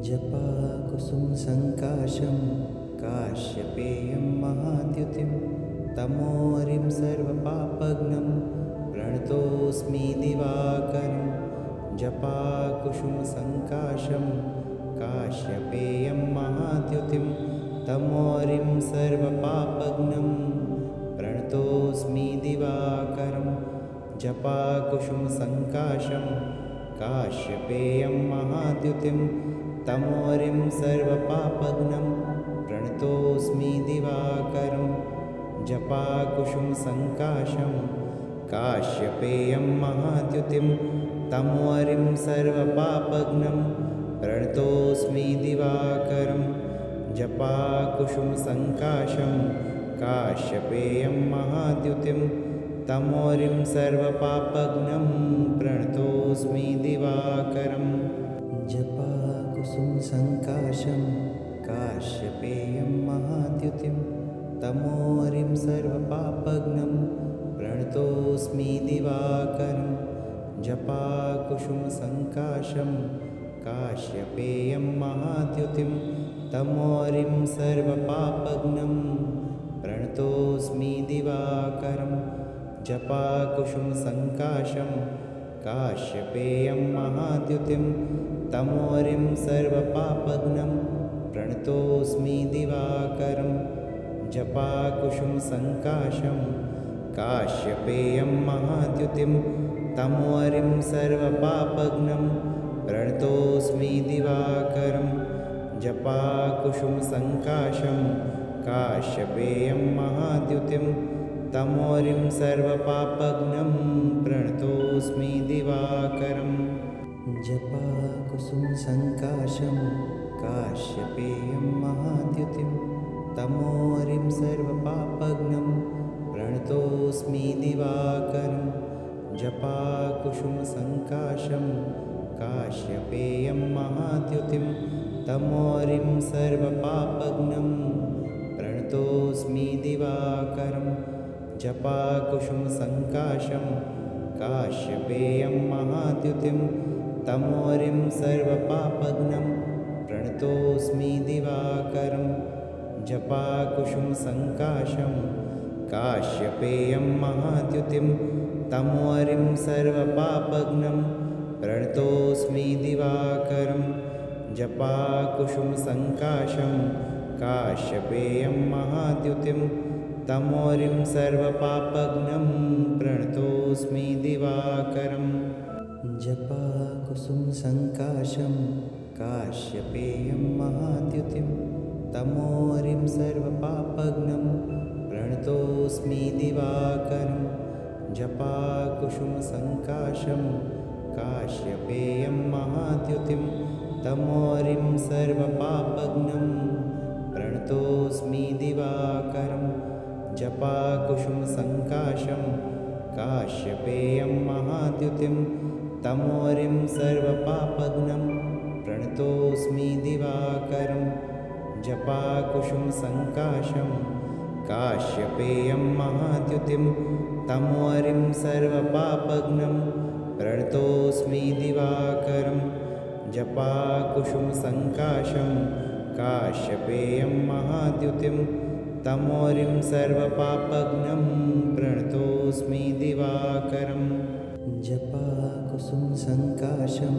जपाकुसुमसङ्काशं काश्यपेयं महाद्युतिं तमोरिं सर्वपापघ्नं प्रणतोऽस्मि दिवाकरं। जपाकुसुमसङ्काशं काश्यपेयं महाद्युतिं तमोरिं सर्वपापघ्नं प्रणतोऽस्मि दिवाकरं। जपाकुसुमसङ्काशं काश्यपेयं महाद्युतिं तमोरिं सर्वपापघ्नं प्रणतोऽस्मि दिवाकरं। जपाकुसुमसङ्काशं काश्यपेयं महाद्युतिं तमोरिं सर्वपापघ्नं प्रणतोऽस्मि दिवाकरं। जपाकुसुमसङ्काशं काश्यपेयं महाद्युतिं तमोरिं सर्वपापघ्नं प्रणतोऽस्मि दिवाकरं। जपाकुसुमसङ्काशं काश्यपेयं महाद्युतिं तमोरिं सर्वपापघ्नं प्रणतोऽस्मि दिवाकरं। जपाकुसुमसङ्काशं काश्यपेयं महाद्युतिं तमोरिं सर्वपापघ्नं प्रणतोऽस्मि दिवाकरं। जपाकुसुमसङ्काशं काश्यपेयं महाद्युतिं तमोरिं सर्वपापघ्नं प्रणतोऽस्मि दिवाकरं। जपाकुसुमसङ्काशं काश्यपेयं महाद्युतिं तमोरिं सर्वपापघ्नं प्रणतोऽस्मि दिवाकरं। जपाकुसुमसङ्काशं काश्यपेयं महाद्युतिं तमोरिं सर्वपापघ्नं प्रणतोऽस्मि दिवाकरं। जपाकुसुमसङ्काशं काश्यपेयं महाद्युतिं तमोरिं सर्वपापघ्नं प्रणतोऽस्मि दिवाकरं। जपाकुसुमसङ्काशं काश्यपेयं महाद्युतिं तमोरिं सर्वपापघ्नं प्रणतोऽस्मि दिवाकरं। जपाकुसुमसङ्काशं काश्यपेयं महाद्युतिं तमोरिं सर्वपापघ्नं प्रणतोऽस्मि दिवाकरं। जपाकुसुमसङ्काशं काश्यपेयं महाद्युतिं तमोरिं सर्वपापघ्नं प्रणतोऽस्मि दिवाकरं। जपाकुसुमसङ्काशं काश्यपेयं महाद्युतिं तमोरिं सर्वपापघ्नं प्रणतोऽस्मि दिवाकरं। जपाकुसुमसङ्काशं काश्यपेयं महाद्युतिं तमोरिं सर्वपापघ्नं प्रणतोऽस्मि दिवाकरं। जपाकुसुमसङ्काशं काश्यपेयं महाद्युतिं तमोरिं सर्वपापघ्नं प्रणतोऽस्मि दिवाकरं। जपाकुसुमसङ्काशं काश्यपेयं महाद्युतिं तमोरिं सर्वपापघ्नं प्रणतोऽस्मि दिवाकरं। जपाकुसुमसङ्काशं काश्यपेयं महाद्युतिं तमोरिं सर्वपापघ्नं प्रणतोऽस्मि दिवाकरं। जपाकुसुमसङ्काशं काश्यपेयं महाद्युतिं तमोरिं सर्वपापघ्नं प्रणतोऽस्मि दिवाकरं। जपाकुसुमसङ्काशं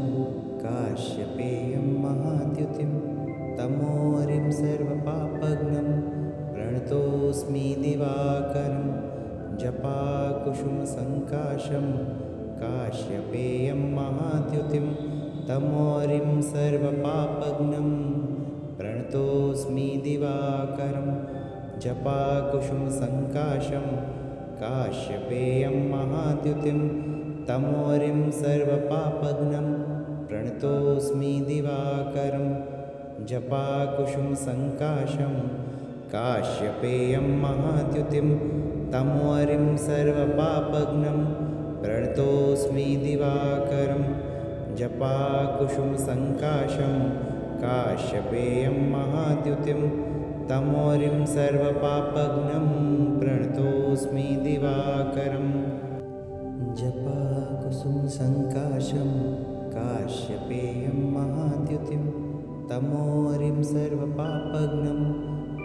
काश्यपेयं महाद्युतिं तमोरिं सर्वपापघ्नं प्रणतोऽस्मि दिवाकरं। जपाकुसुमसङ्काशं काश्यपेयं महाद्युतिं तमोरिं सर्वपापघ्नं प्रणतोऽस्मि दिवाकरं। जपाकुसुमसङ्काशं काश्यपेयं महाद्युतिं तमोरिं सर्वपापघ्नं प्रणतोऽस्मि दिवाकरं। जपाकुसुमसङ्काशं काश्यपेयं महाद्युतिं तमोरिं सर्वपापघ्नं प्रणतोऽस्मि दिवाकरं। जपाकुसुमसङ्काशं काश्यपेयं महाद्युतिं तमोरिं सर्वपापघ्नं प्रणतोऽस्मि दिवाकरं। जपाकुसुमसङ्काशं काश्यपेयं महाद्युतिं तमोरिं सर्वपापघ्नं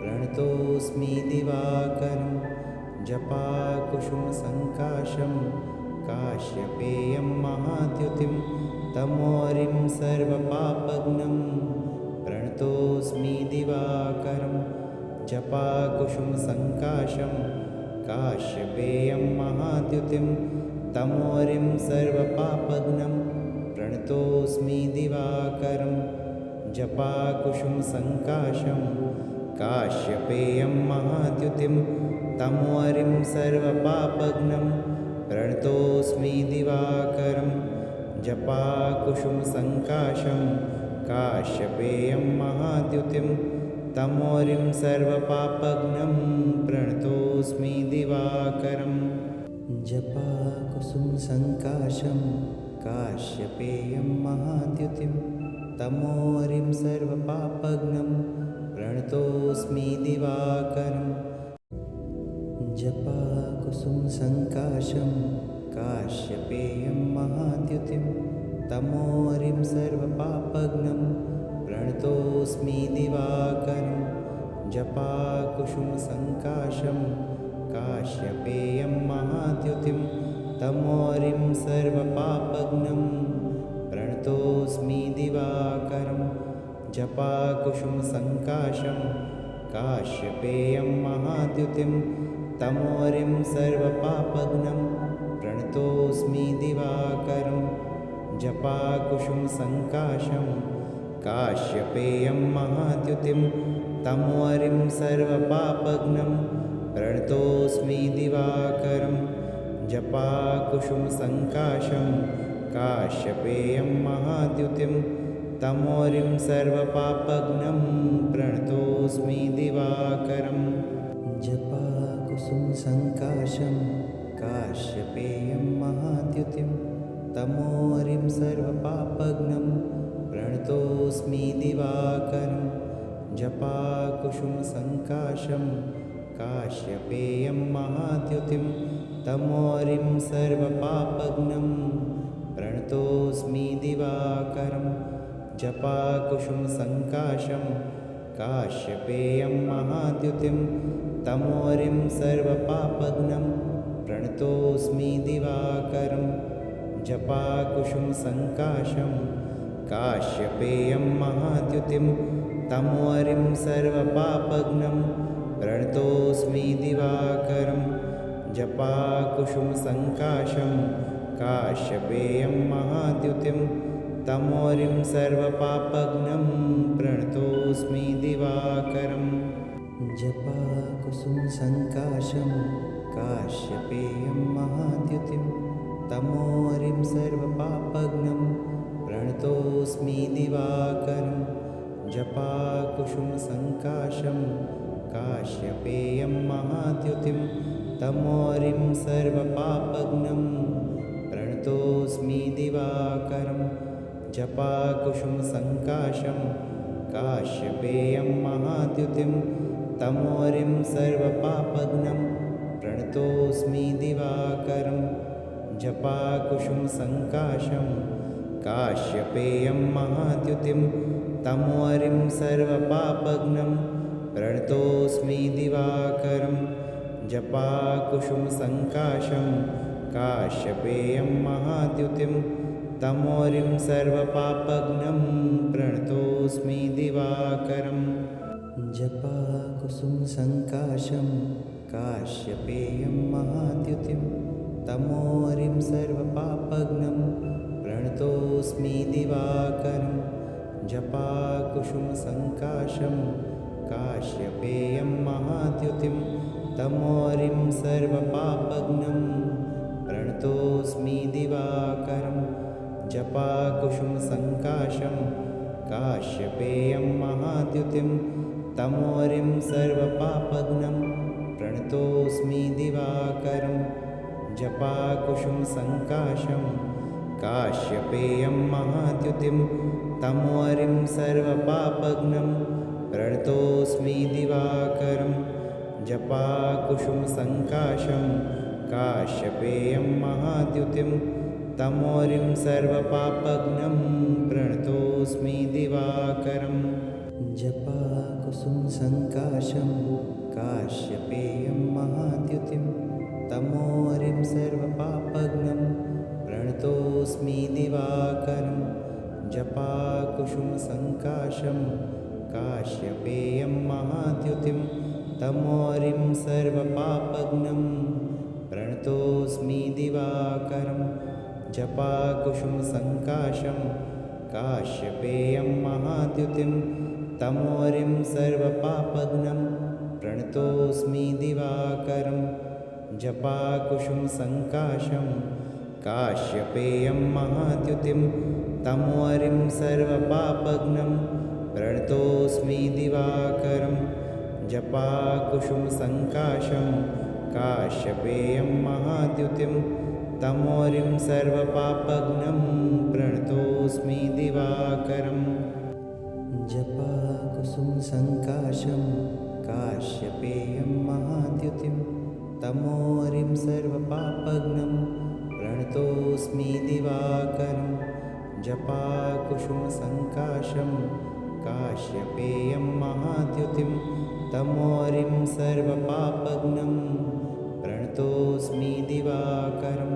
प्रणतोऽस्मि दिवाकरं जपाकुसुमसङ्काशं काश्यपेयं महाद्युतिं तमोरिं सर्वपापघ्नं प्रणतोऽस्मि दिवाकरं जपाकुसुमसङ्काशं काश्यपेयं महाद्युतिं तमोरिं सर्वपापघ्नं प्रणतोऽस्मि दिवाकरं जपाकुसुमसङ्काशं काश्यपेयं महाद्युतिं तमोरिं सर्वपापघ्नं प्रणतोऽस्मि दिवाकरं जपाकुसुमसङ्काशं काश्यपेयं महाद्युतिं तमोरिं सर्वपापघ्नं प्रणतोऽस्मि दिवाकरं जपाकुसुमसङ्काशं काश्यपेयं महाद्युतिं तमोरिं सर्वपापघ्नं प्रणतोऽस्मि दिवाकरं जपाकुसुमसङ्काशं काश्यपेयं महाद्युतिं तमोरिं सर्वपापघ्नं प्रणतोऽस्मि दिवाकरं जपाकुसुमसङ्काशं काश्यपेयं महाद्युतिं तमोरिं सर्वपापघ्नं प्रणतोऽस्मि दिवाकरं जपाकुसुमसङ्काशं काश्यपेयं महाद्युतिं तमोरिं सर्वपापघ्नं प्रणतोऽस्मि दिवाकरं जपाकुसुमसङ्काशं काश्यपेयं महाद्युतिं तमोरिं सर्वपापघ्नं प्रणतोऽस्मि दिवाकरं जपाकुसुमसङ्काशं काश्यपेयं महाद्युतिं तमोरिं सर्वपापघ्नं प्रणतोऽस्मि दिवाकरं जपाकुसुमसङ्काशं काश्यपेयं महाद्युतिं तमोरिं सर्वपापघ्नं प्रणतोऽस्मि दिवाकरं जपाकुसुमसङ्काशं काश्यपेयं महाद्युतिं तमोरिं सर्वपापघ्नं प्रणतोऽस्मि दिवाकरं जपाकुसुमसङ्काशं काश्यपेयं महाद्युतिं तमोरिं सर्वपापघ्नं प्रणतोऽस्मि दिवाकरं जपाकुसुमसङ्काशं काश्यपेयं महाद्युतिं तमोरिं सर्वपापघ्नं प्रणतोऽस्मि दिवाकरं जपाकुसुमसङ्काशं काश्यपेयं महाद्युतिं तमोरिं सर्वपापघ्नं प्रणतोऽस्मि दिवाकरं जपाकुसुमसङ्काशं काश्यपेयं महाद्युतिं तमोरिं सर्वपापघ्नं प्रणतोऽस्मि दिवाकरं जपाकुसुमसङ्काशं काश्यपेयं महाद्युतिं तमोरिं सर्वपापघ्नं प्रणतोऽस्मि दिवाकरं जपाकुसुमसङ्काशं काश्यपेयं महाद्युतिं तमोरिं सर्वपापघ्नं प्रणतोऽस्मि दिवाकरं जपाकुसुमसङ्काशं काश्यपेयं महाद्युतिं तमोरिं सर्वपापघ्नं प्रणतोऽस्मि दिवाकरं जपाकुसुमसङ्काशं काश्यपेयं महाद्युतिं तमोरिं सर्वपापघ्नं प्रणतोऽस्मि दिवाकरं जपाकुसुमसङ्काशं काश्यपेयं महाद्युतिं तमोरिं सर्वपापघ्नं प्रणतोऽस्मि दिवाकरं जपाकुसुमसङ्काशं काश्यपेयं महाद्युतिं तमोरिं सर्वपापघ्नं प्रणतोऽस्मि दिवाकरं जपाकुसुमसङ्काशं काश्यपेयं महाद्युतिं तमोरिं सर्वपापघ्नं प्रणतोऽस्मि दिवाकरं जपाकुसुमसङ्काशं काश्यपेयं महाद्युतिं तमोरिं सर्वपापघ्नं प्रणतोऽस्मि दिवाकरं जपाकुसुमसङ्काशं काश्यपेयं महाद्युतिं तमोरिं सर्वपापघ्नं प्रणतोऽस्मि दिवाकरम् जपाकुसुमसङ्काशं काश्यपेयं महाद्युतिं तमोरिं सर्वपापघ्नं प्रणतोऽस्मि दिवाकरं जपाकुसुमसङ्काशं काश्यपेयं महाद्युतिं तमोरिं सर्वपापघ्नं प्रणतोऽस्मि दिवाकरं जपाकुसुमसङ्काशं काश्यपेयं महाद्युतिं तमोरिं सर्वपापघ्नं प्रणतोऽस्मि दिवाकरं जपाकुसुमसङ्काशं काश्यपेयं महाद्युतिं तमोरिं सर्वपापघ्नं प्रणतोऽस्मि दिवाकरं जपाकुसुमसङ्काशं काश्यपेयं महाद्युतिं तमोरिं सर्वपापघ्नं प्रणतोऽस्मि दिवाकरम् जपाकुसुमसङ्काशं काश्यपेयं महाद्युतिं तमोरिं सर्वपापघ्नं प्रणतोऽस्मि दिवाकरं जपाकुसुमसङ्काशं काश्यपेयं महाद्युतिं तमोरिं सर्वपापघ्नं प्रणतोऽस्मि दिवाकरं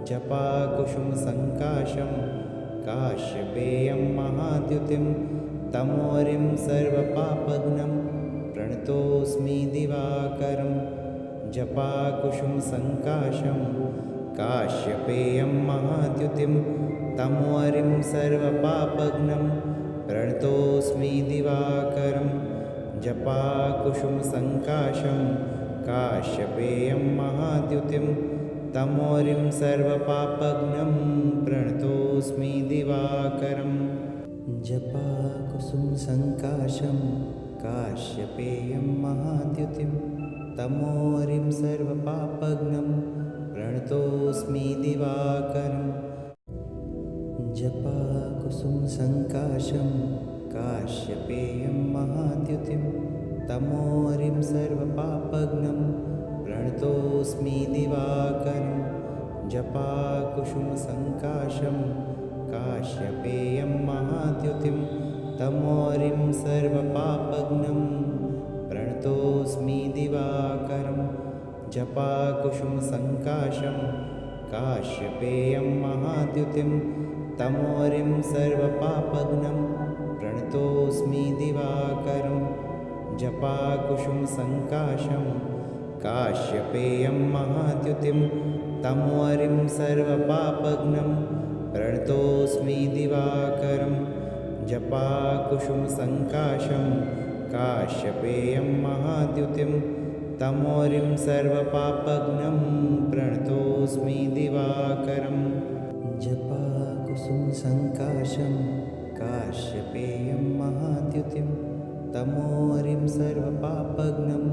जपाकुसुमसङ्काशं काश्यपेयं महाद्युतिं तमोरिं सर्वपापघ्नं प्रणतोऽस्मि दिवाकरं जपाकुसुमसङ्काशं काश्यपेयं महाद्युतिं तमोरिं सर्वपापघ्नं प्रणतोऽस्मि दिवाकरं जपाकुसुमसङ्काशं काश्यपेयं महाद्युतिं तमोरिं सर्वपापघ्नं प्रणतोऽस्मि दिवाकरम् जपाकुसुमसङ्काशं काश्यपेयं महाद्युतिं तमोरिं सर्वपापघ्नं प्रणतोऽस्मि दिवाकरं जपाकुसुमसङ्काशं काश्यपेयं महाद्युतिं तमोरिं सर्वपापघ्नं प्रणतोऽस्मि दिवाकरं जपाकुसुमसङ्काशं काश्यपेयं महाद्युतिं तमोरिं सर्वपापघ्नं प्रणतोऽस्मि दिवाकरं जपाकुसुमसङ्काशं काश्यपेयं महाद्युतिं तमोरिं सर्वपापघ्नं प्रणतोऽस्मि दिवाकरं जपाकुसुमसङ्काशं काश्यपेयं महाद्युतिं तमोरिं सर्वपापघ्नं प्रणतोऽस्मि दिवाकरं जपाकुसुमसङ्काशं काश्यपेयं महाद्युतिं तमोरिं सर्वपापघ्नं प्रणतोऽस्मि दिवाकरं जपाकुसुमसङ्काशं काश्यपेयं महाद्युतिं तमोरिं सर्वपापघ्नं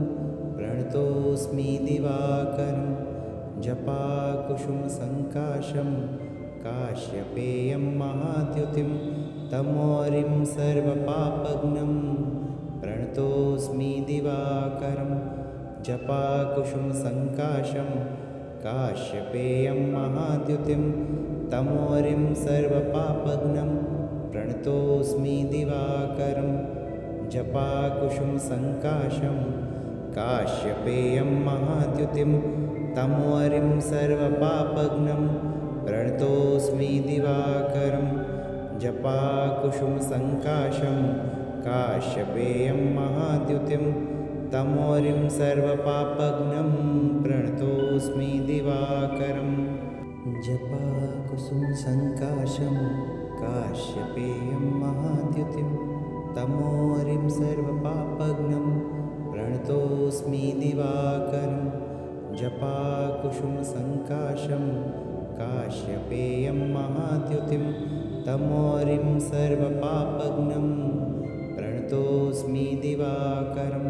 प्रणतोऽस्मि दिवाकरं जपाकुसुमसङ्काशं काश्यपेयं महाद्युतिं तमोरिं सर्वपापघ्नं प्रणतोऽस्मि दिवाकरं जपाकुसुमसङ्काशं काश्यपेयं महाद्युतिं तमोरिं सर्वपापघ्नं प्रणतोऽस्मि दिवाकरं जपाकुसुमसङ्काशं काश्यपेयं महाद्युतिं तमोरिं सर्वपापघ्नं प्रणतोऽस्मि दिवाकरं जपाकुसुमसङ्काशं काश्यपेयं महाद्युतिं तमोरिं सर्वपापघ्नं प्रणतोऽस्मि दिवाकरं जपाकुसुमसङ्काशं काश्यपेयं महाद्युतिं तमोरिं सर्वपापघ्नं प्रणतोऽस्मि दिवाकरं जपाकुसुमसङ्काशं काश्यपेयं महाद्युतिं तमोरिं सर्वपापघ्नं प्रणतोऽस्मि दिवाकरं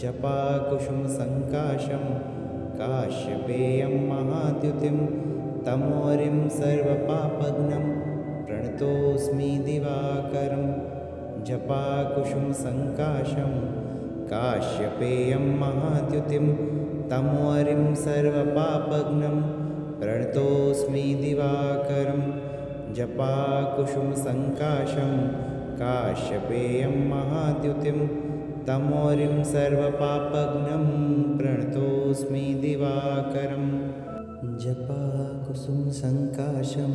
जपाकुसुमसङ्काशं काश्यपेयं महाद्युतिं तमोरिं सर्वपापघ्नं प्रणतोऽस्मि दिवाकरं जपाकुसुमसङ्काशं काश्यपेयं महाद्युतिं तमोरिं सर्वपापघ्नं प्रणतोऽस्मि दिवाकरं जपाकुसुमसङ्काशं काश्यपेयं महाद्युतिं तमोरिं सर्वपापघ्नं प्रणतोऽस्मि दिवाकरं जपाकुसुमसङ्काशं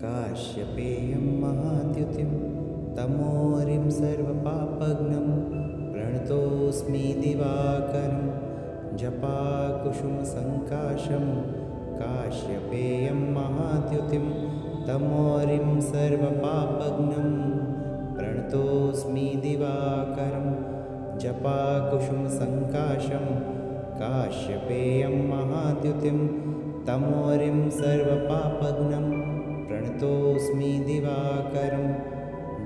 काश्यपेयं महाद्युतिं तमोरिं सर्वपापघ्नं प्रणतोऽस्मि दिवाकरं जपाकुसुमसङ्काशं काश्यपेयं महाद्युतिं तमोरिं सर्वपापघ्नं प्रणतोऽस्मि दिवाकरं जपाकुसुमसङ्काशं काश्यपेयं महाद्युतिं तमोरिं सर्वपापघ्नं प्रणतोऽस्मि दिवाकरं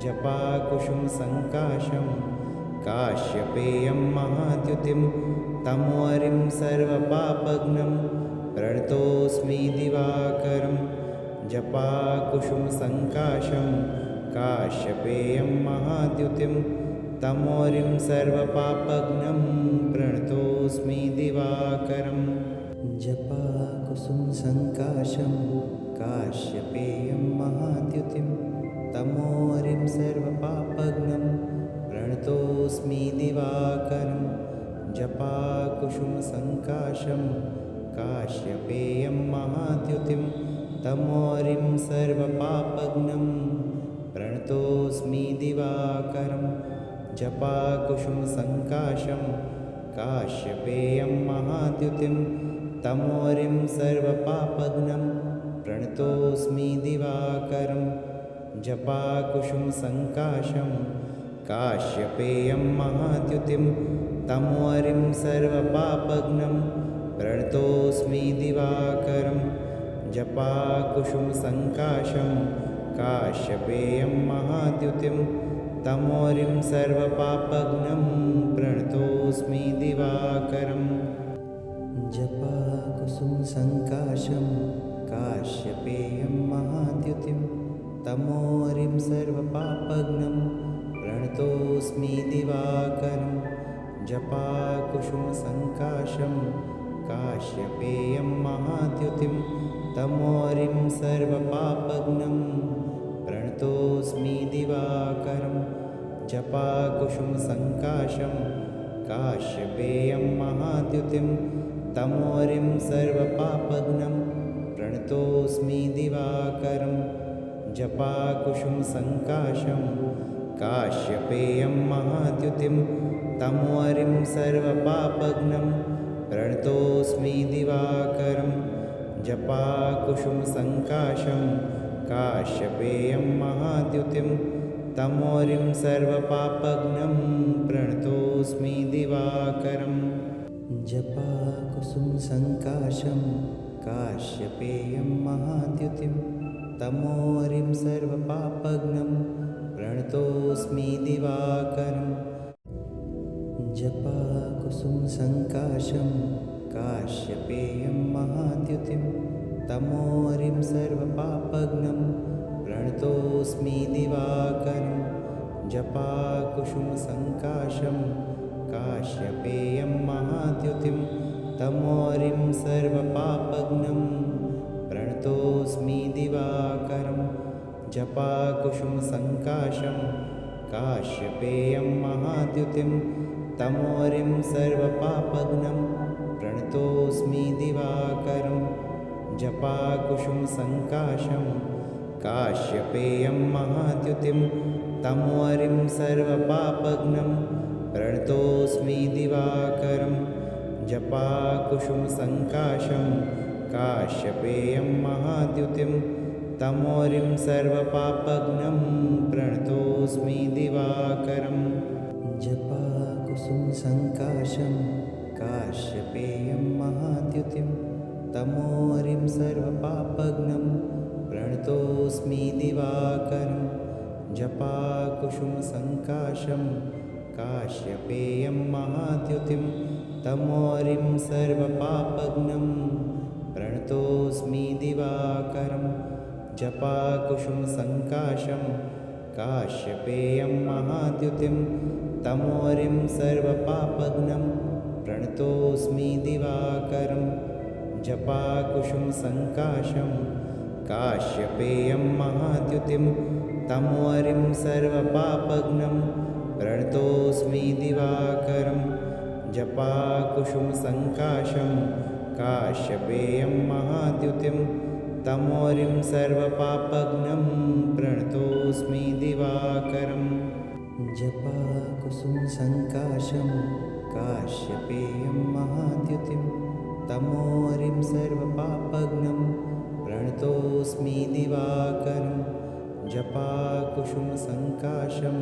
जपाकुसुमसङ्काशं काश्यपेयं महाद्युतिं तमोरिं सर्वपापघ्नं प्रणतोऽस्मि दिवाकरं जपाकुसुमसङ्काशं काश्यपेयं महाद्युतिं तमोरिं सर्वपापघ्नं प्रणतोऽस्मि दिवाकरं जपाकुसुमसङ्काशं काश्यपेयं महाद्युतिं तमोरिं सर्वपापघ्नं प्रणतोऽस्मि दिवाकरं जपाकुसुमसङ्काशं काश्यपेयं महाद्युतिं तमोरिं सर्वपापघ्नं प्रणतोऽस्मि दिवाकरं जपाकुसुमसङ्काशं काश्यपेयं महाद्युतिं तमोरिं सर्वपापघ्नं प्रणतोऽस्मि दिवाकरं जपाकुसुमसङ्काशं काश्यपेयं महाद्युतिं तमोरिं सर्वपापघ्नं प्रणतोऽस्मि दिवाकरं जपाकुसुमसङ्काशं काश्यपेयं महाद्युतिं तमोरिं सर्वपापघ्नं प्रणतोऽस्मि दिवाकरं जपाकुसुमसङ्काशं काश्यपेयं महाद्युतिं तमोरिं सर्वपापघ्नं प्रणतोऽस्मि दिवाकरं जपाकुसुमसङ्काशं काश्यपेयं महाद्युतिं तमोरिं सर्वपापघ्नं प्रणतोऽस्मि दिवाकरं जपाकुसुमसङ्काशं काश्यपेयं महाद्युतिं तमोरिं सर्वपापघ्नं प्रणतोऽस्मि दिवाकरं जपाकुसुमसङ्काशं काश्यपेयं महाद्युतिं तमोरिं सर्वपापघ्नं प्रणतोऽस्मि दिवाकरं जपाकुसुमसङ्काशं काश्यपेयं महाद्युतिं तमोरिं सर्वपापघ्नं प्रणतोऽस्मि दिवाकरं जपाकुसुमसङ्काशं काश्यपेयं महाद्युतिं तमोरिं सर्वपापघ्नं प्रणतोऽस्मि दिवाकरं जपाकुसुमसङ्काशं काश्यपेयं महाद्युतिं तमोरिं सर्वपापघ्नं प्रणतोऽस्मि दिवाकरं जपाकुसुमसङ्काशं काश्यपेयं महाद्युतिं तमोरिं सर्वपापघ्नं प्रणतोऽस्मि दिवाकरं जपाकुसुमसङ्काशं काश्यपेयं महाद्युतिं तमोरिं सर्वपापघ्नं प्रणतोऽस्मि दिवाकरं जपाकुसुमसङ्काशं काश्यपेयं महाद्युतिं तमोरिं सर्वपापघ्नं प्रणतोऽस्मि दिवाकरं जपाकुसुमसङ्काशं काश्यपेयं महाद्युतिं तमोरिं सर्वपापघ्नं प्रणतोऽस्मि दिवाकरं जपाकुसुमसङ्काशं काश्यपेयं महाद्युतिं तमोरिं सर्वपापघ्नं प्रणतोऽस्मि दिवाकरं जपाकुसुमसङ्काशं काश्यपेयं महाद्युतिं तमोरिं सर्वपापघ्नं प्रणतोऽस्मि दिवाकरं जपाकुसुमसङ्काशं काश्यपेयं महाद्युतिं तमोरिं सर्वपापघ्नं प्रणतोऽस्मि दिवाकरं जपाकुसुमसङ्काशं काश्यपेयं महाद्युतिं तमोरिं सर्वपापघ्नं प्रणतोऽस्मि दिवाकरं जपाकुसुमसङ्काशं काश्यपेयं महाद्युतिं तमोरिं सर्वपापघ्नं प्रणतोऽस्मि दिवाकरम् जपाकुसुमसङ्काशं काश्यपेयं महाद्युतिं तमोरिं सर्वपापघ्नं प्रणतोऽस्मि दिवाकरं जपाकुसुमसङ्काशं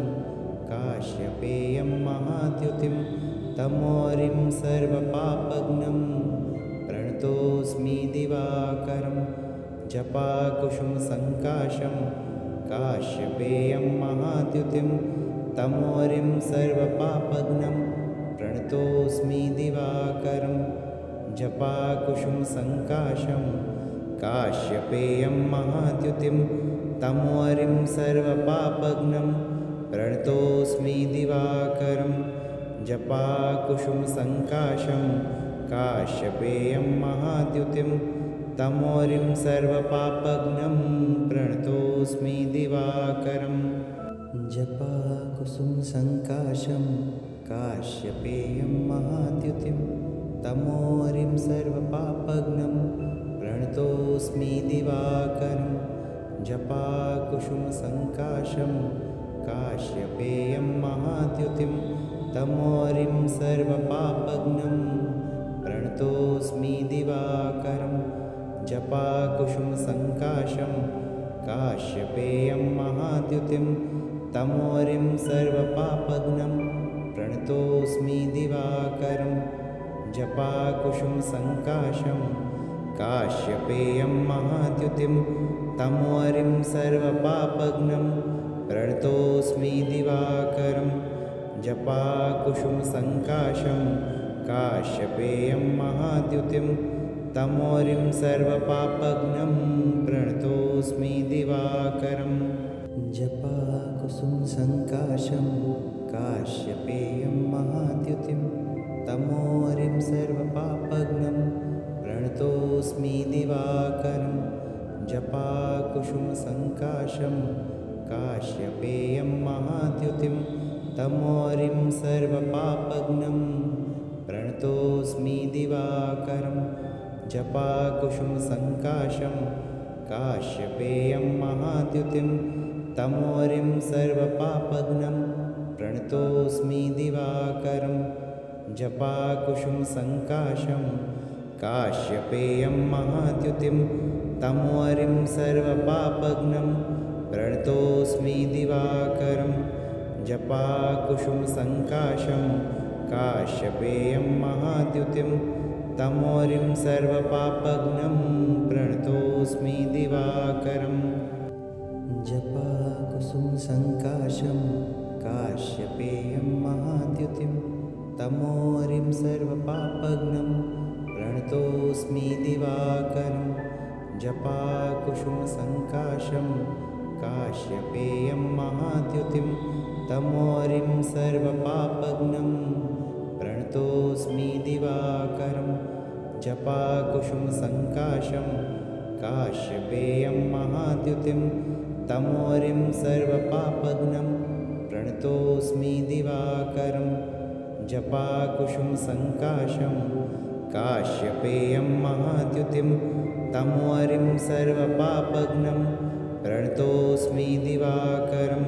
काश्यपेयं महाद्युतिं तमोरिं सर्वपापघ्नं प्रणतोऽस्मि दिवाकरं जपाकुसुमसङ्काशं काश्यपेयं महाद्युतिं तमोरिं सर्वपापघ्नं प्रणतोऽस्मि दिवाकरं जपाकुसुमसङ्काशं काश्यपेयं महाद्युतिं तमोरिं सर्वपापघ्नं प्रणतोऽस्मि दिवाकरं जपाकुसुमसङ्काशं काश्यपेयं महाद्युतिं तमोरिं सर्वपापघ्नं प्रणतोऽस्मि दिवाकरम् जपाकुसुमसङ्काशं काश्यपेयं महाद्युतिं तमोरिं सर्वपापघ्नं प्रणतोऽस्मि दिवाकरं जपाकुसुमसङ्काशं काश्यपेयं महाद्युतिं तमोरिं सर्वपापघ्नं प्रणतोऽस्मि दिवाकरं जपाकुसुमसङ्काशं काश्यपेयं महाद्युतिं तमोरिं सर्वपापघ्नं प्रणतोऽस्मि दिवाकरं जपाकुसुमसङ्काशं काश्यपेयं महाद्युतिं तमोरिं सर्वपापघ्नं प्रणतोऽस्मि दिवाकरं जपाकुसुमसङ्काशं काश्यपेयं महाद्युतिं तमोरिं सर्वपापघ्नं प्रणतोऽस्मि दिवाकरम् जपाकुसुमसङ्काशं काश्यपेयं महाद्युतिं तमोरिं सर्वपापघ्नं प्रणतोऽस्मि दिवाकरं जपाकुसुमसङ्काशं काश्यपेयं महाद्युतिं तमोरिं सर्वपापघ्नं प्रणतोऽस्मि दिवाकरं जपाकुसुमसङ्काशं काश्यपेयं महाद्युतिं तमोरिं सर्वपापघ्नं प्रणतोऽस्मि दिवाकरं जपाकुसुमसङ्काशं काश्यपेयं महाद्युतिं तमोरिं सर्वपापघ्नं प्रणतोऽस्मि दिवाकरं जपाकुसुमसङ्काशं काश्यपेयं महाद्युतिं तमोरिं सर्वपापघ्नं प्रणतोऽस्मि दिवाकरम् जपाकुसुमसङ्काशं काश्यपेयं महाद्युतिं तमोरिं सर्वपापघ्नं प्रणतोऽस्मि दिवाकरं जपाकुसुमसङ्काशं काश्यपेयं महाद्युतिं तमोरिं सर्वपापघ्नं प्रणतोऽस्मि दिवाकरं जपाकुसुमसङ्काशं काश्यपेयं महाद्युतिं तमोरिं सर्वपापघ्नं प्रणतोऽस्मि दिवाकरं जपाकुसुमसङ्काशं काश्यपेयं महाद्युतिं तमोरिं सर्वपापघ्नं प्रणतोऽस्मि दिवाकरं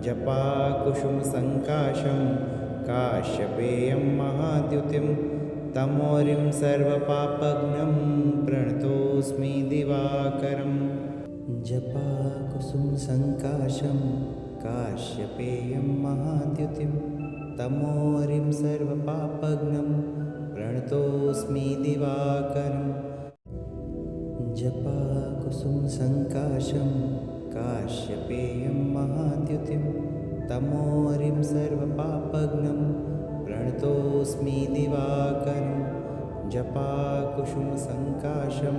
जपाकुसुमसङ्काशं काश्यपेयं महाद्युतिं तमोरिं सर्वपापघ्नं प्रणतोऽस्मि दिवाकरम् जपाकुसुमसङ्काशं काश्यपेयं महाद्युतिं तमोरिं सर्वपापघ्नं प्रणतोऽस्मि दिवाकरं जपाकुसुमसङ्काशं काश्यपेयं महाद्युतिं तमोरिं सर्वपापघ्नं प्रणतोऽस्मि दिवाकरं जपाकुसुमसङ्काशं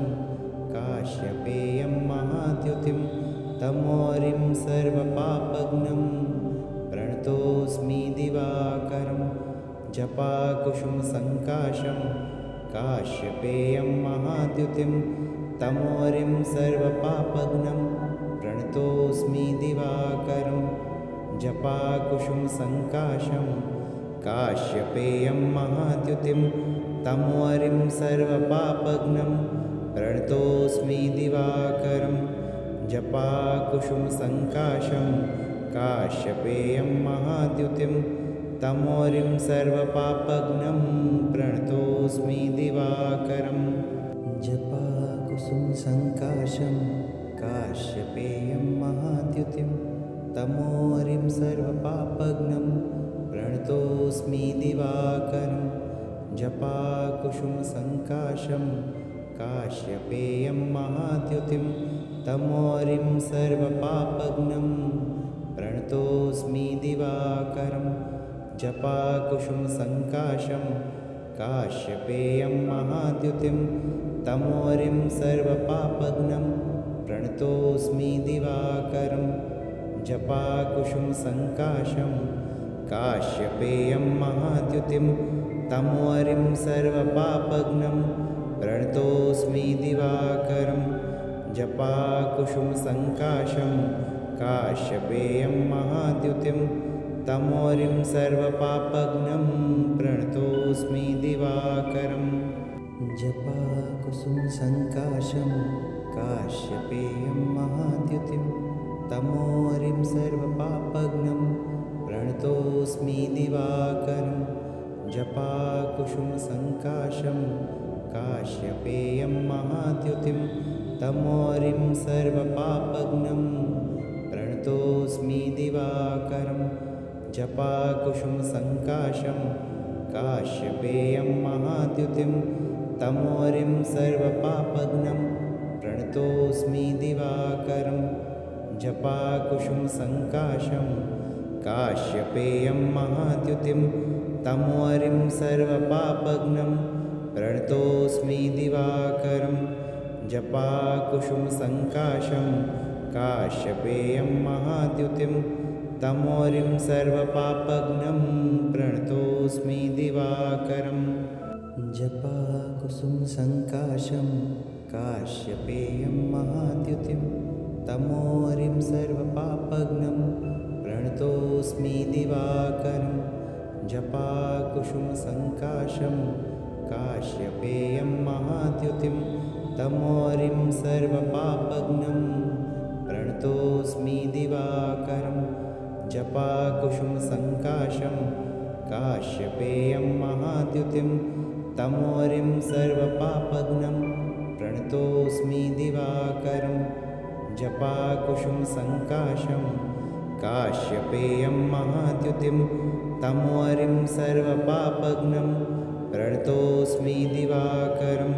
काश्यपेयं महाद्युतिं तमोरिं सर्वपापघ्नं प्रणतोऽस्मि दिवाकरं जपाकुसुमसङ्काशं काश्यपेयं महाद्युतिं तमोरिं सर्वपापघ्नं प्रणतोऽस्मि दिवाकरं जपाकुसुमसङ्काशं काश्यपेयं महाद्युतिं तमोरिं सर्वपापघ्नं प्रणतोऽस्मि दिवाकरं जपाकुसुमसङ्काशं काश्यपेयं महाद्युतिं तमोरिं सर्वपापघ्नं प्रणतोऽस्मि दिवाकरं जपाकुसुमसङ्काशं काश्यपेयं महाद्युतिं तमोरिं सर्वपापघ्नं प्रणतोऽस्मि दिवाकरं जपाकुसुमसङ्काशं काश्यपेयं महाद्युतिं तमोरिं सर्वपापघ्नं प्रणतोऽस्मि दिवाकरं जपाकुसुमसङ्काशं काश्यपेयं महाद्युतिं तमोरिं सर्वपापघ्नं प्रणतोऽस्मि दिवाकरं जपाकुसुमसङ्काशं काश्यपेयं महाद्युतिं तमोरिं सर्वपापघ्नं प्रणतोऽस्मि दिवाकरं जपाकुसुमसङ्काशं काश्यपेयं महाद्युतिं तमोरिं सर्वपापघ्नं प्रणतोऽस्मि दिवाकरं जपाकुसुमसङ्काशं काश्यपेयं महाद्युतिं तमोरिं सर्वपापघ्नं प्रणतोऽस्मि दिवाकरं जपाकुसुमसङ्काशं काश्यपेयं महाद्युतिं तमोरिं सर्वपापघ्नं प्रणतोऽस्मि दिवाकरं जपाकुसुमसङ्काशं काश्यपेयं महाद्युतिं तमोरिं सर्वपापघ्नं प्रणतोऽस्मि दिवाकरं जपाकुसुमसङ्काशं काश्यपेयं महाद्युतिं तमोरिं सर्वपापघ्नं प्रणतोऽस्मि दिवाकरं जपाकुसुमसङ्काशं काश्यपेयं महाद्युतिं तमोरिं सर्वपापघ्नं प्रणतोऽस्मि दिवाकरं जपाकुसुमसङ्काशं काश्यपेयं महाद्युतिं तमोरिं सर्वपापघ्नं प्रणतोऽस्मि दिवाकरं जपाकुसुमसङ्काशं काश्यपेयं महाद्युतिं तमोरिं सर्वपापघ्नं प्रणतोऽस्मि दिवाकरं जपाकुसुमसङ्काशं काश्यपेयं महाद्युतिं तमोरिं सर्वपापघ्नं प्रणतोऽस्मि दिवाकरं जपाकुसुमसङ्काशं काश्यपेयं महाद्युतिं तमोरिं सर्वपापघ्नं प्रणतोऽस्मि दिवाकरं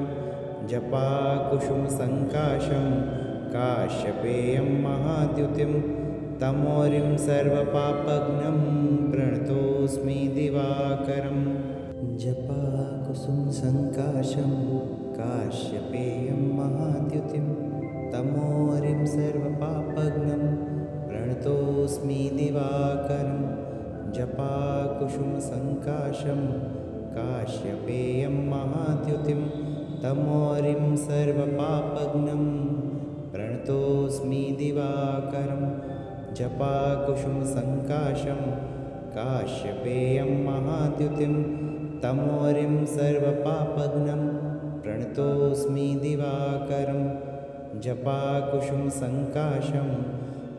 जपाकुसुमसङ्काशं काश्यपेयं महाद्युतिं तमोरिं सर्वपापघ्नं प्रणतोऽस्मि दिवाकरं जपाकुसुमसङ्काशं काश्यपेयं महाद्युतिं तमोरिं सर्वपापघ्नं प्रणतोऽस्मि दिवाकरं जपाकुसुमसङ्काशं काश्यपेयं महाद्युतिं तमोरिं सर्वपापघ्नं प्रणतोऽस्मि दिवाकरं जपाकुसुमसङ्काशं काश्यपेयं महाद्युतिं तमोरिं सर्वपापघ्नं प्रणतोऽस्मि दिवाकरं जपाकुसुमसङ्काशं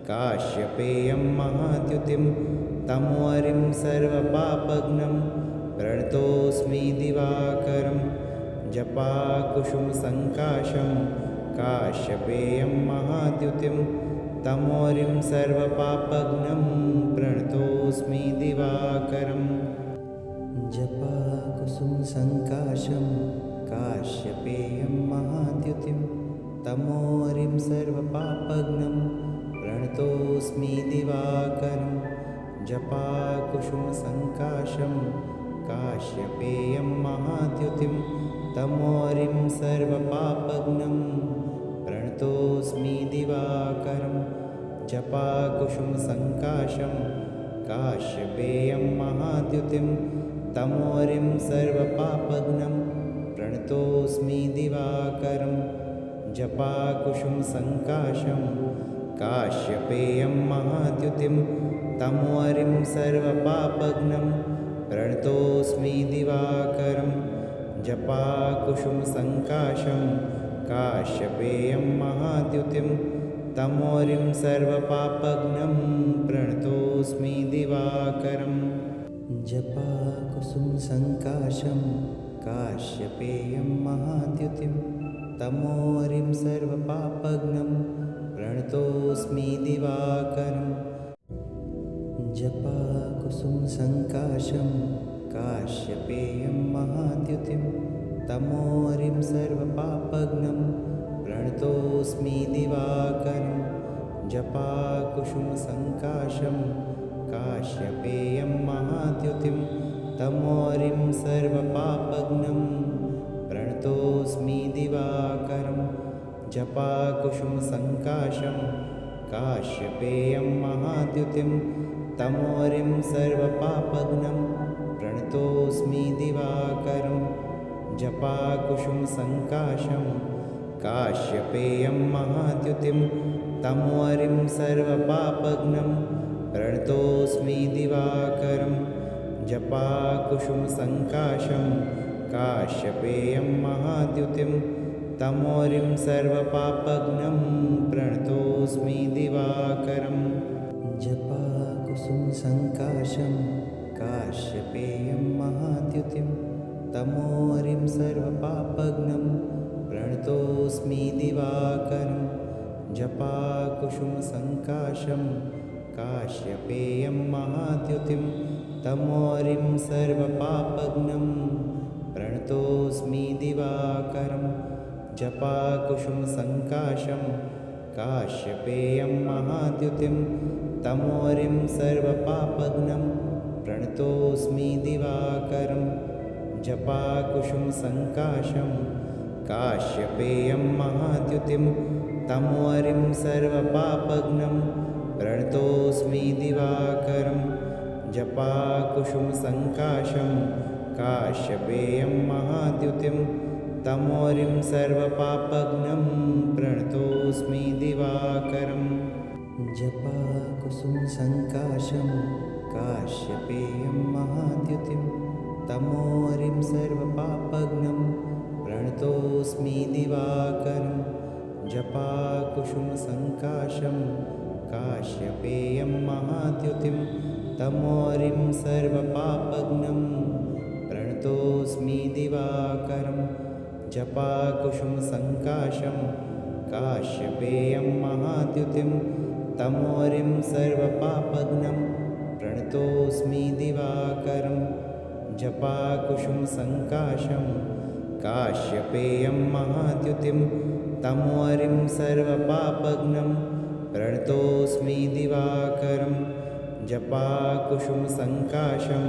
काश्यपेयं महाद्युतिं तमोरिं सर्वपापघ्नं प्रणतोऽस्मि दिवाकरं जपाकुसुमसङ्काशं काश्यपेयं महाद्युतिं तमोरिं सर्वपापघ्नं प्रणतोऽस्मि दिवाकरं जपाकुसुमसङ्काशं काश्यपेयं महाद्युतिं तमोरिं सर्वपापघ्नं प्रणतोऽस्मि दिवाकरं जपाकुसुमसङ्काशं काश्यपेयं महाद्युतिं तमोरिं सर्वपापघ्नं प्रणतोऽस्मि दिवाकरं जपाकुसुमसङ्काशं काश्यपेयं महाद्युतिं तमोरिं सर्वपापघ्नं प्रणतोऽस्मि दिवाकरं जपाकुसुमसङ्काशं काश्यपेयं महाद्युतिं तमोहरिं सर्वपापघ्नं प्रणतोऽस्मि दिवाकरं जपाकुसुमसङ्काशं काश्यपेयं महाद्युतिं तमोहरिं सर्वपापघ्नं प्रणतोऽस्मि दिवाकरम् जपाकुसुमसङ्काशं काश्यपेयं महाद्युतिं तमोहरिं सर्वपापघ्नं प्रणतोऽस्मि दिवाकरं जपाकुसुमसङ्काशं काश्यपेयं महाद्युतिं तमोहरिं सर्वपापघ्नं प्रणतोऽस्मि दिवाकरं जपाकुसुमसङ्काशं काश्यपेयं महाद्युतिं तमोहरिं सर्वपापघ्नं प्रणतोऽस्मि दिवाकरं जपाकुसुमसङ्काशं काश्यपेयं महाद्युतिं तमोहरिं सर्वपापघ्नं प्रणतोऽस्मि दिवाकरं जपाकुसुमसङ्काशं काश्यपेयं महाद्युतिं तमोहरिं सर्वपापघ्नं प्रणतोऽस्मि दिवाकरं जपाकुसुमसङ्काशं काश्यपेयं महाद्युतिं तमोहरिं सर्वपापघ्नं प्रणतोऽस्मि दिवाकरं जपाकुसुमसङ्काशं काश्यपेयं महाद्युतिं तमोहरिं सर्वपापघ्नं प्रणतोऽस्मि दिवाकरं जपाकुसुमसङ्काशं काश्यपेयं महाद्युतिं तमोहरिं सर्वपापघ्नं प्रणतोऽस्मि दिवाकरं जपाकुसुमसङ्काशं काश्यपेयं महाद्युतिं तमोहरिं सर्वपापघ्नं प्रणतोऽस्मि दिवाकरं जपाकुसुमसङ्काशं काश्यपेयं महाद्युतिं तमोहरिं सर्वपापघ्नं प्रणतोऽस्मि दिवाकरं जपाकुसुमसङ्काशं काश्यपेयं महाद्युतिं तमोहरिं सर्वपापघ्नं प्रणतोऽस्मि दिवाकरं जपाकुसुमसङ्काशं काश्यपेयं महाद्युतिं तमोहरिं सर्वपापघ्नं प्रणतोऽस्मि दिवाकरं जपाकुसुमसङ्काशं काश्यपेयं महाद्युतिं तमोहरिं सर्वपापघ्नं प्रणतोऽस्मि दिवाकरं जपाकुसुमसङ्काशं काश्यपेयं महाद्युतिं तमोहरिं सर्वपापघ्नं प्रणतोऽस्मि दिवाकरं जपाकुसुमसङ्काशं काश्यपेयं महाद्युतिं तमोहरिं सर्वपापघ्नं प्रणतोऽस्मि दिवाकरं जपाकुसुमसङ्काशं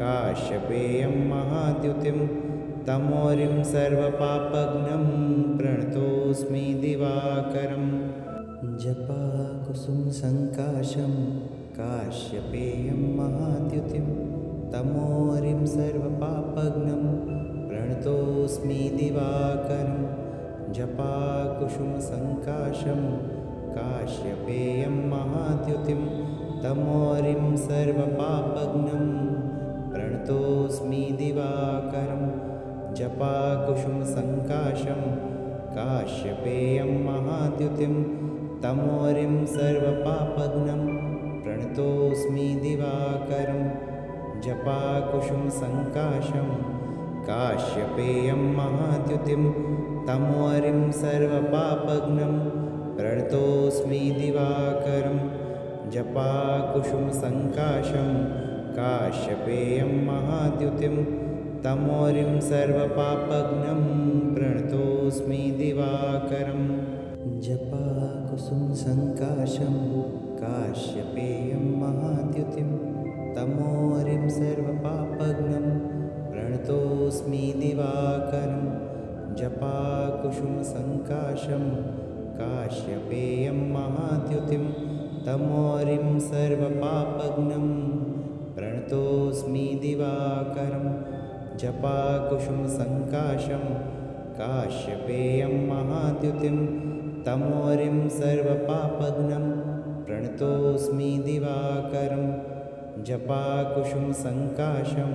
काश्यपेयं महाद्युतिं तमोहरिं सर्वपापघ्नं प्रणतोऽस्मि दिवाकरं जपाकुसुमसङ्काशं काश्यपेयं महाद्युतिं तमोहरिं सर्वपापघ्नं प्रणतोऽस्मि दिवाकरं जपाकुसुमसङ्काशं काश्यपेयं महाद्युतिं तमोहरिं सर्वपापघ्नं प्रणतोऽस्मि दिवाकरं जपाकुसुमसङ्काशं काश्यपेयं महाद्युतिं तमोहरिं सर्वपापघ्नं प्रणतोऽस्मि दिवाकरं जपाकुसुमसङ्काशं काश्यपेयं महाद्युतिं तमोहरिं सर्वपापघ्नं प्रणतोऽस्मि दिवाकरं जपाकुसुमसङ्काशं काश्यपेयं महाद्युतिं तमोहरिं सर्वपापघ्नं प्रणतोऽस्मि दिवाकरं जपाकुसुमसङ्काशं काश्यपेयं महाद्युतिं तमोहरिं सर्वपापघ्नं प्रणतोऽस्मि दिवाकरं जपाकुसुमसङ्काशं काश्यपेयं महाद्युतिं तमोहरिं सर्वपापघ्नं प्रणतोऽस्मि दिवाकरं जपाकुसुमसङ्काशं काश्यपेयं महाद्युतिं तमोरिं सर्वपापघ्नं प्रणतोऽस्मि दिवाकरं जपाकुसुमसङ्काशं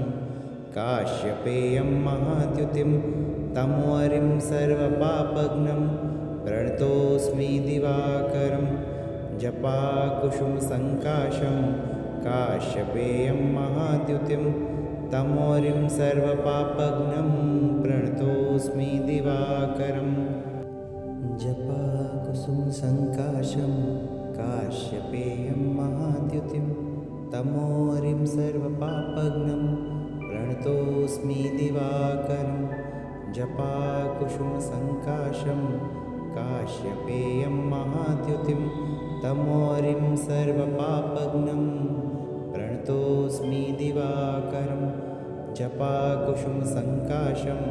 काश्यपेयं महाद्युतिं तमोरिं सर्वपापघ्नं प्रणतोऽस्मि दिवाकरं जपाकुसुमसङ्काशं काश्यपेयं महाद्युतिं तमोरिं सर्वपापघ्नं प्रणतोऽस्मि दिवाकरं जपाकुसुमसङ्काशं काश्यपेयं महाद्युतिं तमोरिं सर्वपापघ्नं प्रणतोऽस्मि दिवाकरं जपाकुसुमसङ्काशं काश्यपेयं महाद्युतिं तमोरिं सर्वपापघ्नं प्रणतोऽस्मि दिवाकरं जपाकुसुमसङ्काशं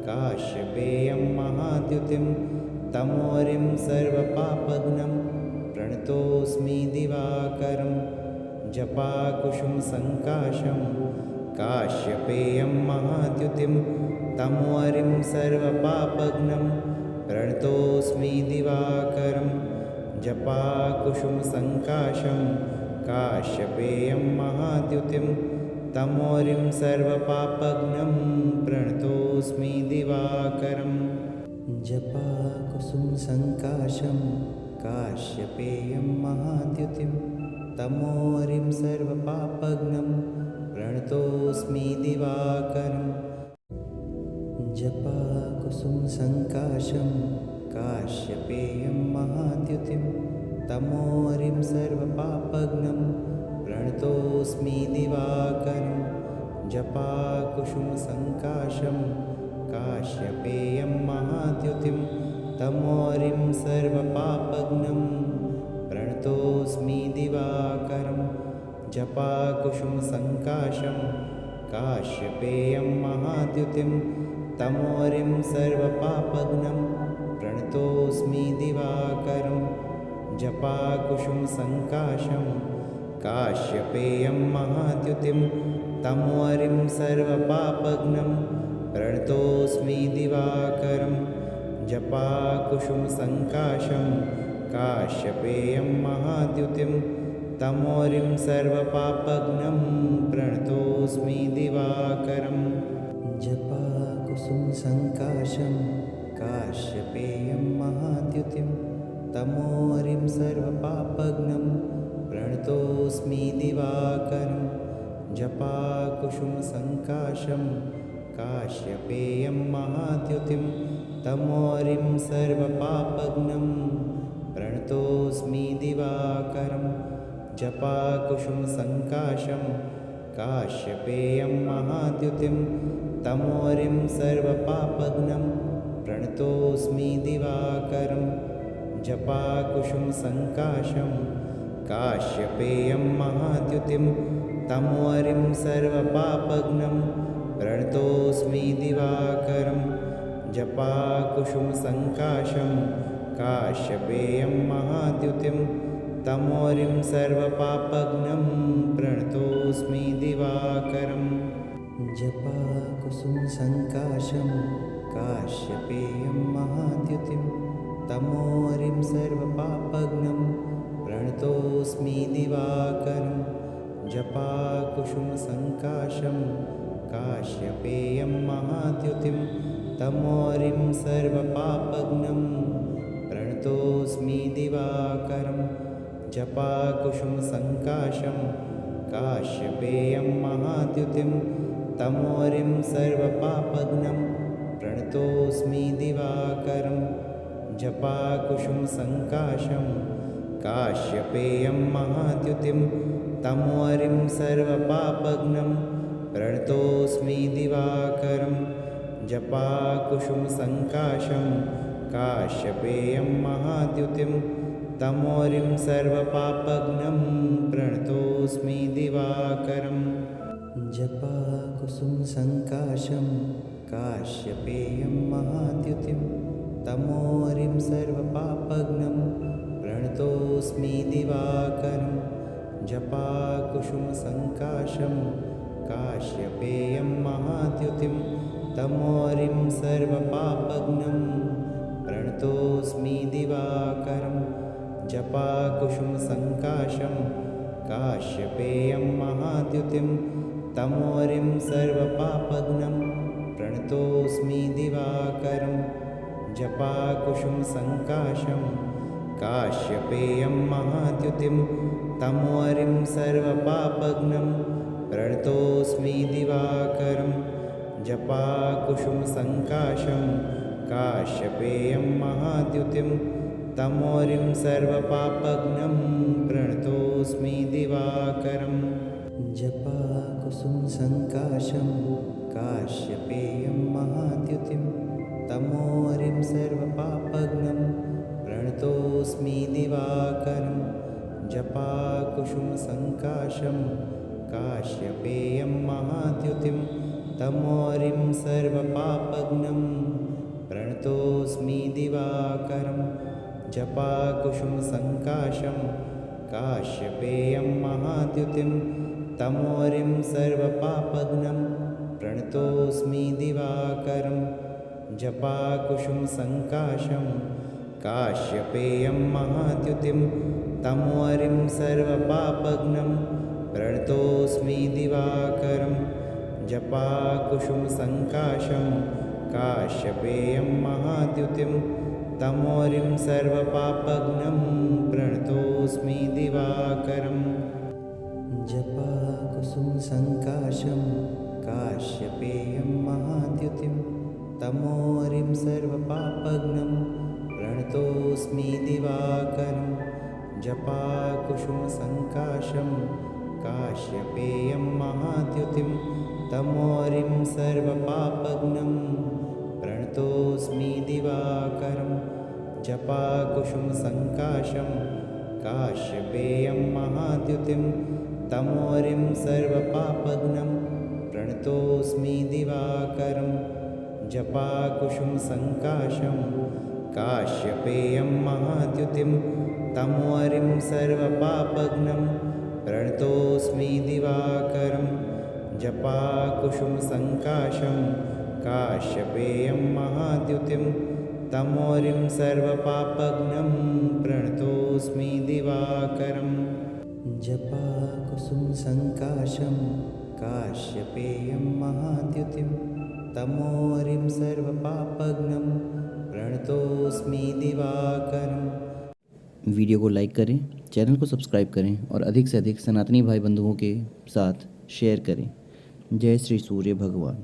काश्यपेयं महाद्युतिं तमोरिं सर्वपापघ्नं प्रणतोऽस्मि दिवाकरं जपाकुसुमसङ्काशं काश्यपेयं महाद्युतिं तमोरिं सर्वपापघ्नं प्रणतोऽस्मि दिवाकरं जपाकुसुमसङ्काशं काश्यपेयं महाद्युतिं तमोरिं सर्वपापघ्नं प्रणतोऽस्मि दिवाकरं जपाकुसुमसङ्काशं काश्यपेयं महाद्युतिं तमोरिं सर्वपापघ्नं प्रणतोऽस्मि दिवाकरं जपाकुसुमसङ्काशं काश्यपेयं महाद्युतिं तमोरिं सर्वपापघ्नं प्रणतोऽस्मि दिवाकरं जपाकुसुमसङ्काशं काश्यपेयं महाद्युतिं तमोरिं सर्वपापघ्नं प्रणतोऽस्मि दिवाकरं जपाकुसुमसङ्काशं काश्यपेयं महाद्युतिं तमोरिं सर्वपापघ्नं प्रणतोऽस्मि दिवाकरं जपाकुसुमसङ्काशं काश्यपेयं महाद्युतिं तमोरिं सर्वपापघ्नं प्रणतोऽस्मि दिवाकरं जपाकुसुमसङ्काशं काश्यपेयं महाद्युतिं तमोरिं सर्वपापघ्नं प्रणतोऽस्मि दिवाकरं जपाकुसुमसङ्काशं काश्यपेयं महाद्युतिं तमोरिं सर्वपापघ्नं प्रणतोऽस्मि दिवाकरं जपाकुसुमसङ्काशं काश्यपेयं महाद्युतिं तमोरिं सर्वपापघ्नं प्रणतोऽस्मि दिवाकरं जपाकुसुमसङ्काशं काश्यपेयं महाद्युतिं तमोरिं सर्वपापघ्नं प्रणतोऽस्मि दिवाकरं जपाकुसुमसङ्काशं काश्यपेयं महाद्युतिं तमोरिं सर्वपापघ्नं प्रणतोऽस्मि दिवाकरं जपाकुसुमसङ्काशं काश्यपेयं महाद्युतिं तमोरिं सर्वपापघ्नं प्रणतोऽस्मि दिवाकरं जपाकुसुमसङ्काशं काश्यपेयं महाद्युतिं तमोरिं सर्वपापघ्नं प्रणतोऽस्मि दिवाकरं जपाकुसुमसङ्काशं काश्यपेयं महाद्युतिं तमोरिं सर्वपापघ्नं प्रणतोऽस्मि दिवाकरं जपाकुसुमसङ्काशं काश्यपेयं महाद्युतिं तमोरिं सर्वपापघ्नं प्रणतोऽस्मि दिवाकरं जपाकुसुमसङ्काशं काश्यपेयं महाद्युतिं तमोरिं सर्वपापघ्नं प्रणतोऽस्मि दिवाकरं जपाकुसुमसङ्काशं काश्यपेयं महाद्युतिं तमोरिं सर्वपापघ्नं प्रणतोऽस्मि दिवाकरं जपाकुसुमसङ्काशं काश्यपेयं महाद्युतिं तमोरिं सर्वपापघ्नं प्रणतोऽस्मि दिवाकरं जपाकुसुमसङ्काशं काश्यपेयं महाद्युतिं तमोरिं सर्वपापघ्नं प्रणतोऽस्मि दिवाकरं जपाकुसुमसङ्काशं काश्यपेयं महाद्युतिं तमोरिं सर्वपापघ्नं प्रणतोऽस्मि दिवाकरं जपाकुसुमसङ्काशं काश्यपेयं महाद्युतिं तमोरिं सर्वपापघ्नं प्रणतोऽस्मि दिवाकरं जपाकुसुमसङ्काशं काश्यपेयं महाद्युतिं तमोरिं सर्वपापघ्नं प्रणतोऽस्मि दिवाकरं जपाकुसुमसङ्काशं काश्यपेयं महाद्युतिं तमोरिं सर्वपापघ्नं प्रणतोऽस्मि दिवाकरं जपाकुसुमसङ्काशं काश्यपेयं महाद्युतिं तमोरिं सर्वपापघ्नं प्रणतोऽस्मि दिवाकरं जपाकुसुमसङ्काशं काश्यपेयं महाद्युतिं तमोरिं सर्वपापघ्नं प्रणतोऽस्मि दिवाकरं जपाकुसुमसङ्काशं काश्यपेयं महाद्युतिं तमोरिं सर्वपापघ्नं प्रणतोऽस्मि दिवाकरं जपाकुसुमसङ्काशं काश्यपेयं महाद्युतिं तमोरिं सर्वपापघ्नं प्रणतोऽस्मि दिवाकरं जपाकुसुमसङ्काशं काश्यपेयं महाद्युतिं तमोरिं सर्वपापघ्नं प्रणतोऽस्मि दिवाकरं जपाकुसुमसङ्काशं काश्यपेयं महाद्युतिं तमोरिं सर्वपापघ्नं प्रणतोऽस्मि दिवाकरं जपाकुसुमसङ्काशं काश्यपेयं महाद्युतिं तमोरिं सर्वपापघ्नं प्रणतोऽस्मि दिवाकरं जपाकुसुमसङ्काशं काश्यपेयं महाद्युतिं तमोरिं सर्वपापघ्नं प्रणतोऽस्मि दिवाकरं जपाकुसुमसङ्काशं काश्यपेयं महाद्युतिं तमोरिं सर्वपापघ्नं प्रणतोऽस्मि दिवाकरं जपाकुसुमसङ्काशं काश्यपेयं महाद्युतिं तमोरिं सर्वपापघ्नं प्रणतोऽस्मि दिवाकरं। वीडियो को लाइक करें, चैनल को सब्सक्राइब करें और अधिक से अधिक सनातनी भाई बंधुओं के साथ शेयर करें। जय श्री सूर्य भगवान।